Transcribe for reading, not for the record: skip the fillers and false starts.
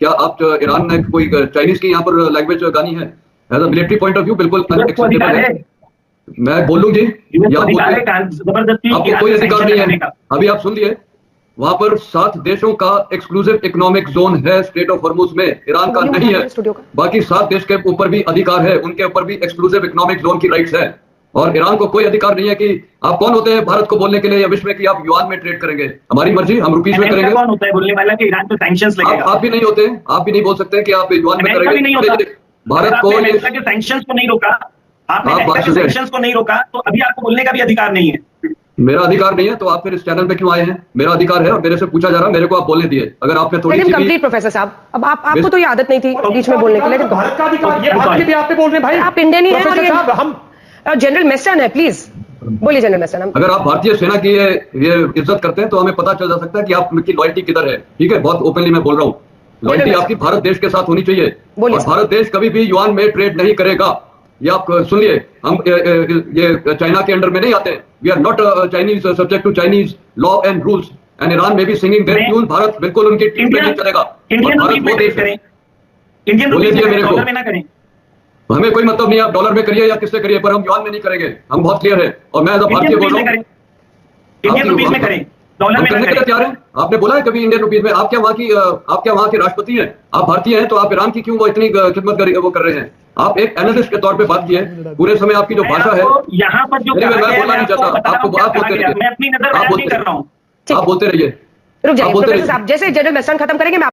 क्या आप ईरान में कोई चाइनीज की यहाँ पर लैंग्वेज गानी है? As a military point of view बिल्कुल अनएक्सेप्टेबल है। मैं बोलूँ जी, या आप बोलिए, आपको कोई अधिकार नहीं है। अभी आप सुन लिए, वहां पर 7 देशों का एक्सक्लूसिव इकोनॉमिक जोन है स्टेट ऑफ हॉर्मुज में, ईरान का नहीं है। बाकी 7 देश के ऊपर भी अधिकार है, उनके ऊपर भी एक्सक्लूसिव इकोनॉमिक जोन की राइट्स है। और ईरान को कोई अधिकार नहीं है कि आप कौन होते हैं भारत को बोलने के लिए या विश्व में कि आप युआन में ट्रेड करेंगे। हमारी मर्जी, हम रुपीज में करेंगे। कौन होता है बोलने वाला कि ईरान पे सैंक्शंस लगेगा? आप भी नहीं होते, आप भी नहीं बोल सकते कि आप युआन में करेंगे। भारत को सैंक्शंस को नहीं रोका, आपने सैंक्शंस को नहीं रोका, तो अभी आपको बोलने का भी अधिकार नहीं है। मेरा अधिकार नहीं है तो आप फिर इस चैनल पे क्यों आए हैं? मेरा अधिकार है और मेरे से पूछा जा रहा है, मेरे को आप बोलने दिए। अगर आपने थोड़ी सी कंप्लीट प्रोफेसर साहब, अब आपको तो ये आदत नहीं थी बीच में बोलने की, लेकिन भारत का अधिकार ये भारत के भी आप पे बोल रहे हैं भाई। आप इंडियन ही हैं और ये हम जनरल मेस्टन है, प्लीज बोलिए जनरल मेस्टन। अगर आप भारतीय सेना की ये इज्जत करते हैं तो हमें पता चल जा सकता है कि आपकी लॉयल्टी किधर है। ठीक है, बहुत ओपनली मैं बोल रहा हूँ, लॉयल्टी आपकी भारत देश के साथ होनी चाहिए। और भारत देश कभी भी युआन में ट्रेड नहीं करेगा। ये आप सुन लिए, हम ये चाइना के अंडर में नहीं आते। We are not Chinese, subject to Chinese law and rules, and Iran में भी सिंगिंग देयर ट्यून। भारत बिल्कुल उनकी टीम में नहीं चलेगा। भारत वो देश है, बोलिए दिए मेरे को। हमें कोई मतलब नहीं, आप डॉलर में करिए या किससे करिए, पर हम युआन में नहीं करेंगे। हम बहुत क्लियर है। और मैं एज अ भारतीय बोल रहा हूँ, इंडियन रुपीज में करें, डॉलर में करने के लिए तैयार है। आपने बोला है कभी इंडियन रुपीज में? आप क्या वहाँ के राष्ट्रपति हैं? आप भारतीय हैं तो आप ईरान की क्यों वो इतनी खिदमत वो कर रहे हैं? आप एक एनालिस्ट के तौर पे बात किए पूरे समय। आपकी जो भाषा है, यहाँ पर जो मैं बोलना नहीं चाहता, आपको आप बोलते रहिए, मैं अपनी नजर नहीं कर रहा हूँ, आप बोलते रहिए, रुक जाइए। जैसे जनरल मेस्टन खत्म करेंगे मैं